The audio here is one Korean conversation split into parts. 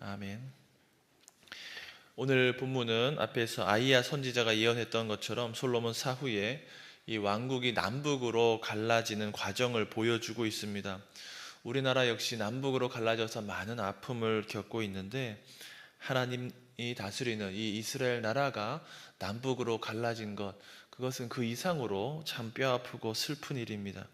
아멘. 오늘 본문은 앞에서 아이야 선지자가 예언했던 것처럼 솔로몬 사후에 이 왕국이 남북으로 갈라지는 과정을 보여주고 있습니다. 우리나라 역시 남북으로 갈라져서 많은 아픔을 겪고 있는데, 하나님이 다스리는 이 이스라엘 나라가 남북으로 갈라진 것, 그것은 그 이상으로 참 뼈아프고 슬픈 일입니다.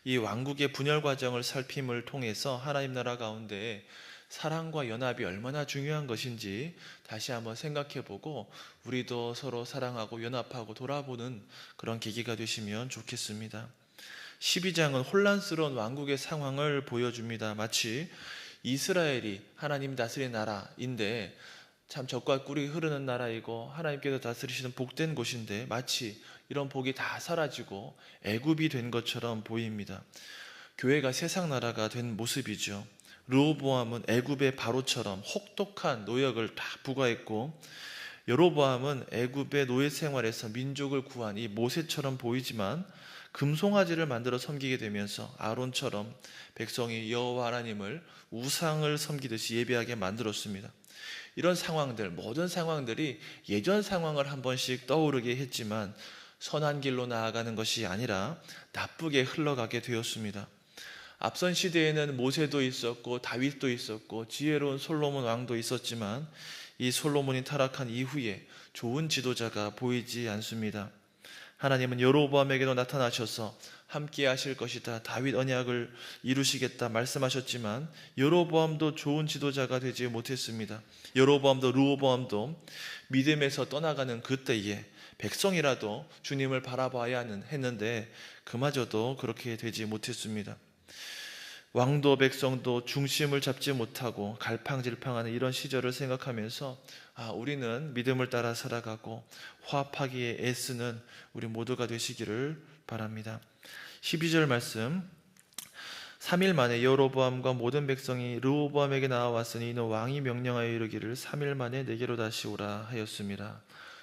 이 왕국의 분열 과정을 살핌을 통해서 하나님 나라 가운데 사랑과 연합이 얼마나 중요한 것인지 다시 한번 생각해보고 우리도 서로 사랑하고 연합하고 돌아보는 그런 계기가 되시면 좋겠습니다. 12장은 혼란스러운 왕국의 상황을 보여줍니다. 마치 이스라엘이 하나님 다스리는 나라인데, 참 젖과 꿀이 흐르는 나라이고 하나님께서 다스리시는 복된 곳인데, 마치 이런 복이 다 사라지고 애굽이 된 것처럼 보입니다. 교회가 세상 나라가 된 모습이죠. 르호보암은 애굽의 바로처럼 혹독한 노역을 다 부과했고, 여로보암은 애굽의 노예 생활에서 민족을 구한 이 모세처럼 보이지만 금송아지를 만들어 섬기게 되면서 아론처럼 백성이 여호와 하나님을 우상을 섬기듯이 예배하게 만들었습니다. 이런 상황들, 모든 상황들이 예전 상황을 한 번씩 떠오르게 했지만 선한 길로 나아가는 것이 아니라 나쁘게 흘러가게 되었습니다. 앞선 시대에는 모세도 있었고 다윗도 있었고 지혜로운 솔로몬 왕도 있었지만 이 솔로몬이 타락한 이후에 좋은 지도자가 보이지 않습니다. 하나님은 여로보암에게도 나타나셔서 함께 하실 것이다, 다윗 언약을 이루시겠다 말씀하셨지만 여로보암도 좋은 지도자가 되지 못했습니다. 여로보암도 르호보암도 믿음에서 떠나가는 그때에 백성이라도 주님을 바라봐야 했는데 그마저도 그렇게 되지 못했습니다. 왕도 백성도 중심을 잡지 못하고 갈팡질팡하는 이런 시절을 생각하면서 우리는 믿음을 따라 살아가고 화합하기에 애쓰는 우리 모두가 되시기를 바랍니다. 12절 말씀, 3일 만에 여로보암과 모든 백성이 르호보암에게 나와왔으니 이는 왕이 명령하여 이르기를 3일 만에 내게로 다시 오라 하였습니다.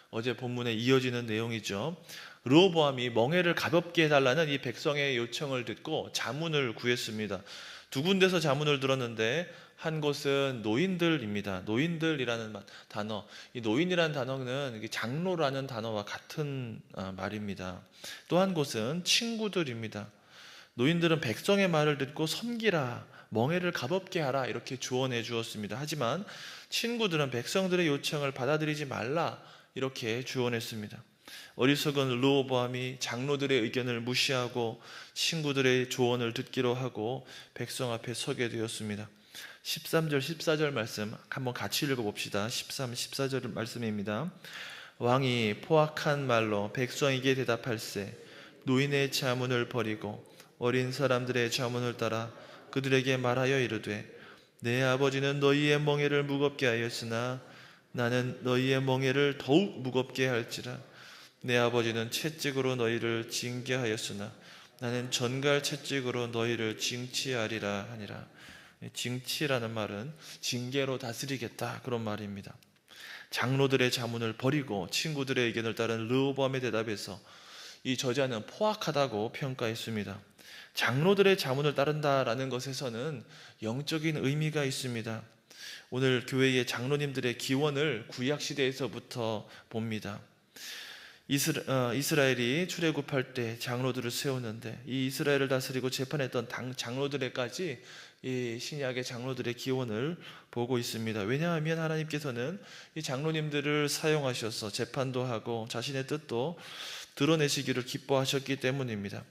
어제 본문에 이어지는 내용이죠. 르호보암이 멍에를 가볍게 해달라는 이 백성의 요청을 듣고 자문을 구했습니다. 두 군데서 자문을 들었는데 한 곳은 노인들입니다. 노인들이라는 단어, 이 노인이라는 단어는 장로라는 단어와 같은 말입니다. 또 한 곳은 친구들입니다. 노인들은 백성의 말을 듣고 섬기라, 멍에를 가볍게 하라 이렇게 조언해 주었습니다. 하지만 친구들은 백성들의 요청을 받아들이지 말라 이렇게 주원했습니다. 어리석은 르호보암이 장로들의 의견을 무시하고 친구들의 조언을 듣기로 하고 백성 앞에 서게 되었습니다. 13절 14절 말씀 한번 같이 읽어봅시다. 13, 14절 말씀입니다. 왕이 포악한 말로 백성에게 대답할세 노인의 자문을 버리고 어린 사람들의 자문을 따라 그들에게 말하여 이르되 내 아버지는 너희의 멍에를 무겁게 하였으나 나는 너희의 멍에를 더욱 무겁게 할지라. 내 아버지는 채찍으로 너희를 징계하였으나 나는 전갈 채찍으로 너희를 징치하리라 하니라. 징치라는 말은 징계로 다스리겠다 그런 말입니다. 장로들의 자문을 버리고 친구들의 의견을 따른 르호보암의 대답에서 이 저자는 포악하다고 평가했습니다. 장로들의 자문을 따른다라는 것에서는 영적인 의미가 있습니다. 오늘 교회의 장로님들의 기원을 구약시대에서부터 봅니다. 이스라엘이 출애굽할 때 장로들을 세웠는데 이 이스라엘을 다스리고 재판했던 장로들에까지 이 신약의 장로들의 기원을 보고 있습니다. 왜냐하면 하나님께서는 이 장로님들을 사용하셔서 재판도 하고 자신의 뜻도 드러내시기를 기뻐하셨기 때문입니다.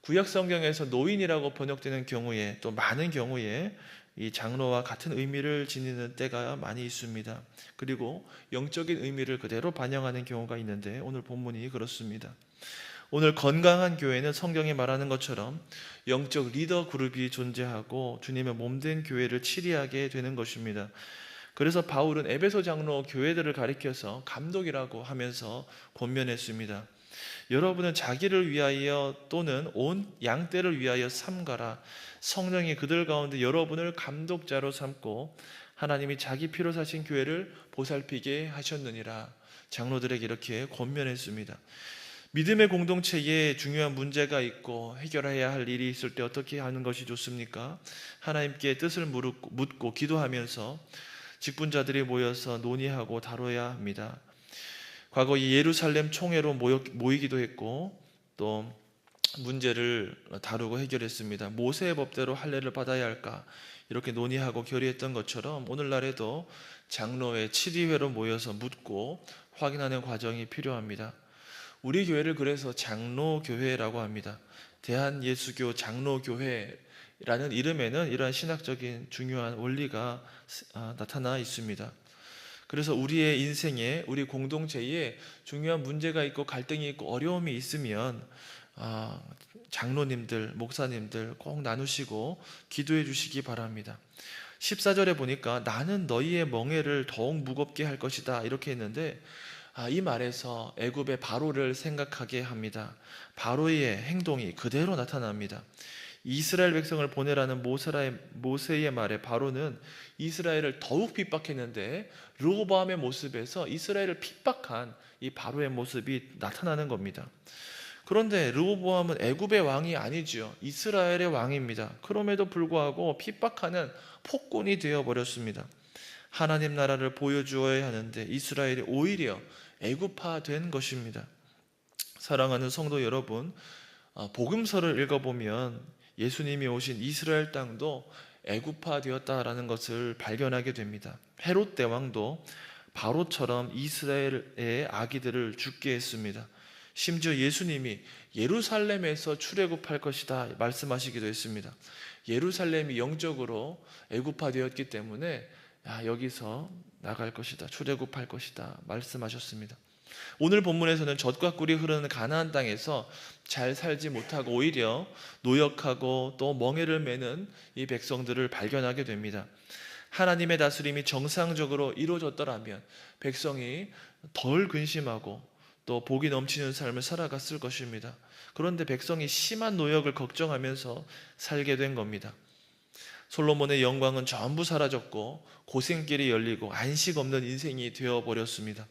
구약 성경에서 노인이라고 번역되는 경우에 또 많은 경우에 이 장로와 같은 의미를 지니는 때가 많이 있습니다. 그리고 영적인 의미를 그대로 반영하는 경우가 있는데 오늘 본문이 그렇습니다. 오늘 건강한 교회는 성경이 말하는 것처럼 영적 리더 그룹이 존재하고 주님의 몸된 교회를 치리하게 되는 것입니다. 그래서 바울은 에베소 장로 교회들을 가리켜서 감독이라고 하면서 권면했습니다. 여러분은 자기를 위하여 또는 온 양떼를 위하여 삼가라. 성령이 그들 가운데 여러분을 감독자로 삼고 하나님이 자기 피로 사신 교회를 보살피게 하셨느니라. 장로들에게 이렇게 권면했습니다. 믿음의 공동체에 중요한 문제가 있고 해결해야 할 일이 있을 때 어떻게 하는 것이 좋습니까? 하나님께 뜻을 묻고 기도하면서 직분자들이 모여서 논의하고 다뤄야 합니다. 과거 이 예루살렘 총회로 모이기도 했고 또 문제를 다루고 해결했습니다. 모세의 법대로 할례를 받아야 할까 이렇게 논의하고 결의했던 것처럼 오늘날에도 장로회 7위회로 모여서 묻고 확인하는 과정이 필요합니다. 우리 교회를 그래서 장로교회라고 합니다. 대한예수교 장로교회라는 이름에는 이러한 신학적인 중요한 원리가 나타나 있습니다. 그래서 우리의 인생에, 우리 공동체에 중요한 문제가 있고 갈등이 있고 어려움이 있으면 장로님들, 목사님들 꼭 나누시고 기도해 주시기 바랍니다. 14절에 보니까 나는 너희의 멍에를 더욱 무겁게 할 것이다 이렇게 했는데 이 말에서 애굽의 바로를 생각하게 합니다. 바로의 행동이 그대로 나타납니다. 이스라엘 백성을 보내라는 모세의 말에 바로는 이스라엘을 더욱 핍박했는데 르호보암의 모습에서 이스라엘을 핍박한 이 바로의 모습이 나타나는 겁니다. 그런데 르호보암은 애굽의 왕이 아니지요. 이스라엘의 왕입니다. 그럼에도 불구하고 핍박하는 폭군이 되어버렸습니다. 하나님 나라를 보여주어야 하는데 이스라엘이 오히려 애굽화된 것입니다. 사랑하는 성도 여러분, 복음서를 읽어보면 예수님이 오신 이스라엘 땅도 애굽화되었다라는 것을 발견하게 됩니다. 헤롯 대왕도 바로처럼 이스라엘의 아기들을 죽게 했습니다. 심지어 예수님이 예루살렘에서 출애굽할 것이다 말씀하시기도 했습니다. 예루살렘이 영적으로 애굽화되었기 때문에 여기서 나갈 것이다, 출애굽할 것이다 말씀하셨습니다. 오늘 본문에서는 젖과 꿀이 흐르는 가나안 땅에서 잘 살지 못하고 오히려 노역하고 또 멍에를 매는 이 백성들을 발견하게 됩니다. 하나님의 다스림이 정상적으로 이루어졌더라면 백성이 덜 근심하고 또 복이 넘치는 삶을 살아갔을 것입니다. 그런데 백성이 심한 노역을 걱정하면서 살게 된 겁니다. 솔로몬의 영광은 전부 사라졌고 고생길이 열리고 안식 없는 인생이 되어버렸습니다.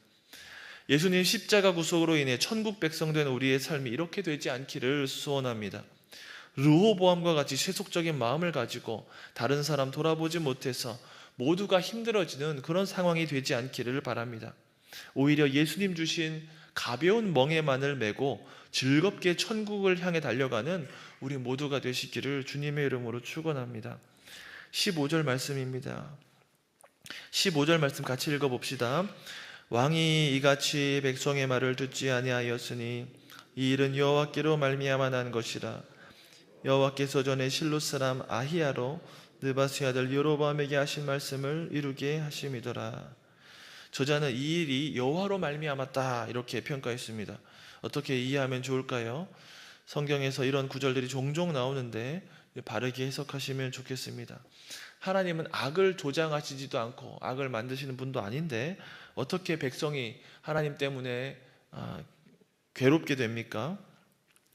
예수님 십자가 구속으로 인해 천국 백성 된 우리의 삶이 이렇게 되지 않기를 소원합니다. 르호보암과 같이 세속적인 마음을 가지고 다른 사람 돌아보지 못해서 모두가 힘들어지는 그런 상황이 되지 않기를 바랍니다. 오히려 예수님 주신 가벼운 멍에만을 메고 즐겁게 천국을 향해 달려가는 우리 모두가 되시기를 주님의 이름으로 축원합니다. 15절 말씀입니다. 15절 말씀 같이 읽어봅시다. 왕이 이같이 백성의 말을 듣지 아니하였으니 이 일은 여호와께로 말미암아 난 것이라. 여호와께서 전에 실로 사람 아히야로 느바스의 아들 여로보암에게 하신 말씀을 이루게 하심이더라. 저자는 이 일이 여호와로 말미암았다 이렇게 평가했습니다. 어떻게 이해하면 좋을까요? 성경에서 이런 구절들이 종종 나오는데 바르게 해석하시면 좋겠습니다. 하나님은 악을 조장하시지도 않고 악을 만드시는 분도 아닌데 어떻게 백성이 하나님 때문에 괴롭게 됩니까?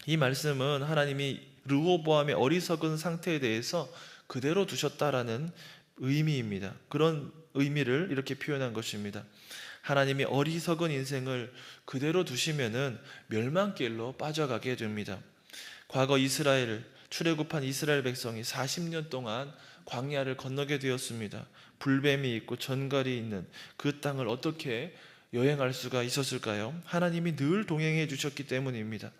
이 말씀은 하나님이 르호보암의 어리석은 상태에 대해서 그대로 두셨다라는 의미입니다. 그런 의미를 이렇게 표현한 것입니다. 하나님이 어리석은 인생을 그대로 두시면은 멸망길로 빠져가게 됩니다. 과거 출애굽한 이스라엘 백성이 40년 동안 광야를 건너게 되었습니다. 불뱀이 있고 전갈이 있는 그 땅을 어떻게 여행할 수가 있었을까요? 하나님이 늘 동행해 주셨기 때문입니다.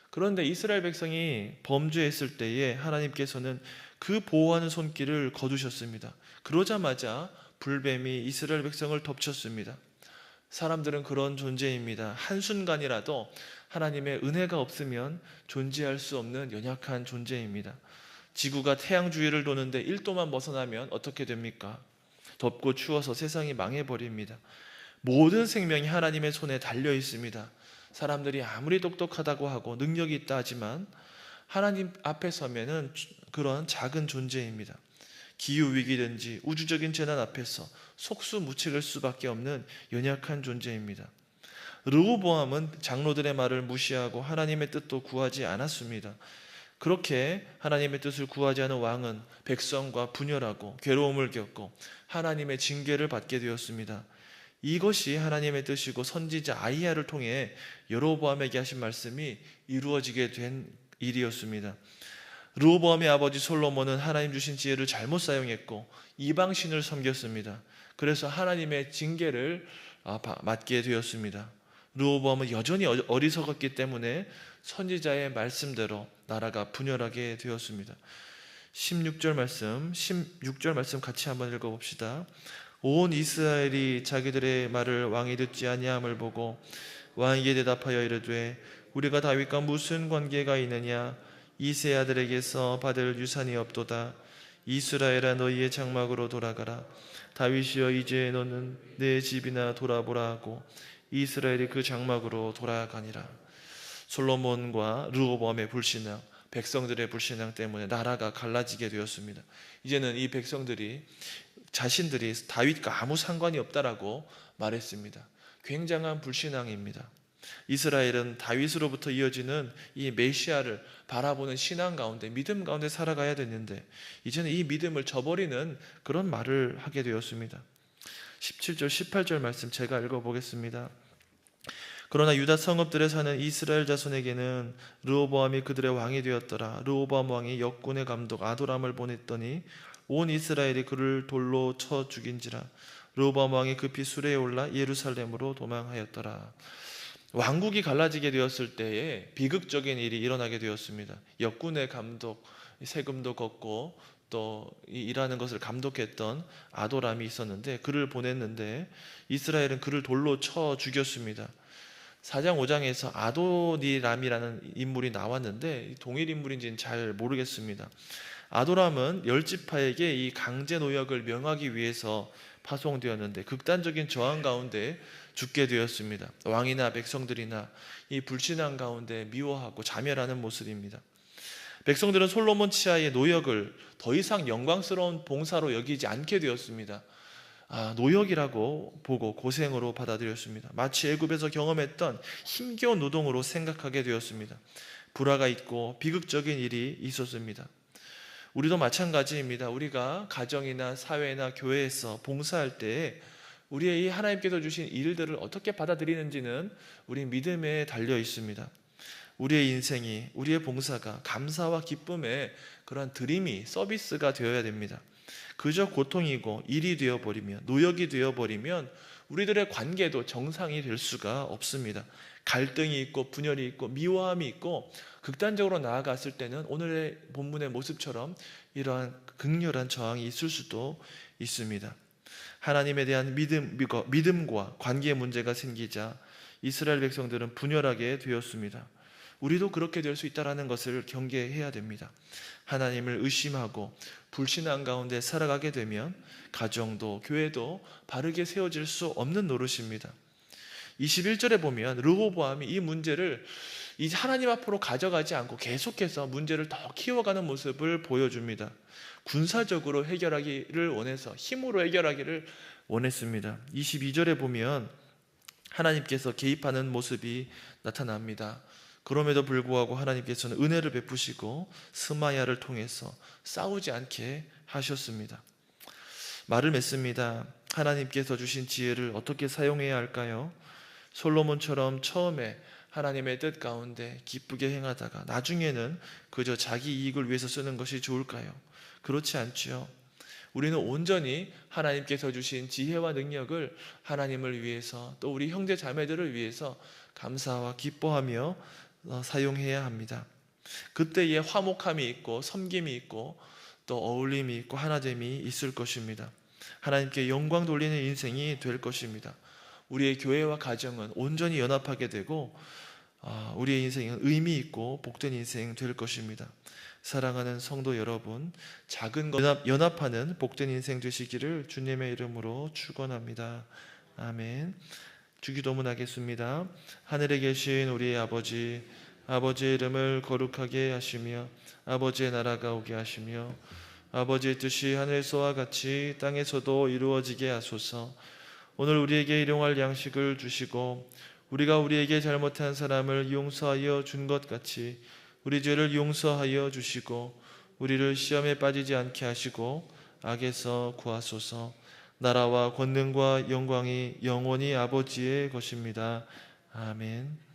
그런데 이스라엘 백성이 범죄했을 때에 하나님께서는 그 보호하는 손길을 거두셨습니다. 그러자마자 불뱀이 이스라엘 백성을 덮쳤습니다. 사람들은 그런 존재입니다. 한순간이라도 하나님의 은혜가 없으면 존재할 수 없는 연약한 존재입니다. 지구가 태양 주위를 도는데 1도만 벗어나면 어떻게 됩니까? 덥고 추워서 세상이 망해버립니다. 모든 생명이 하나님의 손에 달려 있습니다. 사람들이 아무리 똑똑하다고 하고 능력이 있다 하지만 하나님 앞에 서면은 그런 작은 존재입니다. 기후위기든지 우주적인 재난 앞에서 속수무책일 수밖에 없는 연약한 존재입니다. 르호보암은 장로들의 말을 무시하고 하나님의 뜻도 구하지 않았습니다. 그렇게 하나님의 뜻을 구하지 않은 왕은 백성과 분열하고 괴로움을 겪고 하나님의 징계를 받게 되었습니다. 이것이 하나님의 뜻이고 선지자 아히야를 통해 여로보암에게 하신 말씀이 이루어지게 된 일이었습니다. 르호보암의 아버지 솔로몬은 하나님 주신 지혜를 잘못 사용했고 이방신을 섬겼습니다. 그래서 하나님의 징계를 맞게 되었습니다. 르호보암은 여전히 어리석었기 때문에 선지자의 말씀대로 나라가 분열하게 되었습니다. 16절 말씀 같이 한번 읽어봅시다. 온 이스라엘이 자기들의 말을 왕이 듣지 아니함을 보고 왕에게 대답하여 이르되 우리가 다윗과 무슨 관계가 있느냐? 이세 아들에게서 받을 유산이 없도다. 이스라엘아 너희의 장막으로 돌아가라. 다윗이여 이제 너는 내 집이나 돌아보라 하고 이스라엘이 그 장막으로 돌아가니라. 솔로몬과 르호보암의 불신앙, 백성들의 불신앙 때문에 나라가 갈라지게 되었습니다. 이제는 이 백성들이 자신들이 다윗과 아무 상관이 없다라고 말했습니다. 굉장한 불신앙입니다. 이스라엘은 다윗으로부터 이어지는 이 메시아를 바라보는 신앙 가운데, 믿음 가운데 살아가야 되는데 이제는 이 믿음을 저버리는 그런 말을 하게 되었습니다. 17절 18절 말씀 제가 읽어보겠습니다. 그러나 유다 성읍들에 사는 이스라엘 자손에게는 르호보암이 그들의 왕이 되었더라. 르호보암 왕이 역군의 감독 아도람을 보냈더니 온 이스라엘이 그를 돌로 쳐 죽인지라. 르호보암 왕이 급히 수레에 올라 예루살렘으로 도망하였더라. 왕국이 갈라지게 되었을 때에 비극적인 일이 일어나게 되었습니다. 역군의 감독, 세금도 걷고 또 일하는 것을 감독했던 아도람이 있었는데 그를 보냈는데 이스라엘은 그를 돌로 쳐 죽였습니다. 4장 5장에서 아도니람이라는 인물이 나왔는데 동일 인물인지는 잘 모르겠습니다. 아도람은 열지파에게 이 강제 노역을 명하기 위해서 파송되었는데 극단적인 저항 가운데 죽게 되었습니다. 왕이나 백성들이나 이 불신앙 가운데 미워하고 자멸하는 모습입니다. 백성들은 솔로몬 치하의 노역을 더 이상 영광스러운 봉사로 여기지 않게 되었습니다. 노역이라고 보고 고생으로 받아들였습니다. 마치 애굽에서 경험했던 힘겨운 노동으로 생각하게 되었습니다. 불화가 있고 비극적인 일이 있었습니다. 우리도 마찬가지입니다. 우리가 가정이나 사회나 교회에서 봉사할 때 우리의 이 하나님께서 주신 일들을 어떻게 받아들이는지는 우리 믿음에 달려 있습니다. 우리의 인생이, 우리의 봉사가 감사와 기쁨의 그런 드림이, 서비스가 되어야 됩니다. 그저 고통이고 일이 되어버리면, 노역이 되어버리면 우리들의 관계도 정상이 될 수가 없습니다. 갈등이 있고 분열이 있고 미워함이 있고 극단적으로 나아갔을 때는 오늘의 본문의 모습처럼 이러한 극렬한 저항이 있을 수도 있습니다. 하나님에 대한 믿음과 관계 문제가 생기자 이스라엘 백성들은 분열하게 되었습니다. 우리도 그렇게 될 수 있다는 것을 경계해야 됩니다. 하나님을 의심하고 불신앙 가운데 살아가게 되면 가정도 교회도 바르게 세워질 수 없는 노릇입니다. 21절에 보면 르호보암이 이 문제를 이 하나님 앞으로 가져가지 않고 계속해서 문제를 더 키워가는 모습을 보여줍니다. 군사적으로 해결하기를 원해서 힘으로 해결하기를 원했습니다. 22절에 보면 하나님께서 개입하는 모습이 나타납니다. 그럼에도 불구하고 하나님께서는 은혜를 베푸시고 스마야를 통해서 싸우지 않게 하셨습니다. 말을 맺습니다. 하나님께서 주신 지혜를 어떻게 사용해야 할까요? 솔로몬처럼 처음에 하나님의 뜻 가운데 기쁘게 행하다가 나중에는 그저 자기 이익을 위해서 쓰는 것이 좋을까요? 그렇지 않지요. 우리는 온전히 하나님께서 주신 지혜와 능력을 하나님을 위해서 또 우리 형제 자매들을 위해서 감사와 기뻐하며 사용해야 합니다. 그때에 화목함이 있고 섬김이 있고 또 어울림이 있고 하나됨이 있을 것입니다. 하나님께 영광 돌리는 인생이 될 것입니다. 우리의 교회와 가정은 온전히 연합하게 되고 우리의 인생은 의미 있고 복된 인생 될 것입니다. 사랑하는 성도 여러분, 작은 것 연합하는 복된 인생 되시기를 주님의 이름으로 축원합니다. 아멘. 주기도문 하겠습니다. 하늘에 계신 우리 아버지, 아버지의 이름을 거룩하게 하시며 아버지의 나라가 오게 하시며 아버지의 뜻이 하늘에서와 같이 땅에서도 이루어지게 하소서. 오늘 우리에게 일용할 양식을 주시고 우리가 우리에게 잘못한 사람을 용서하여 준 것 같이 우리 죄를 용서하여 주시고 우리를 시험에 빠지지 않게 하시고 악에서 구하소서. 나라와 권능과 영광이 영원히 아버지의 것입니다. 아멘.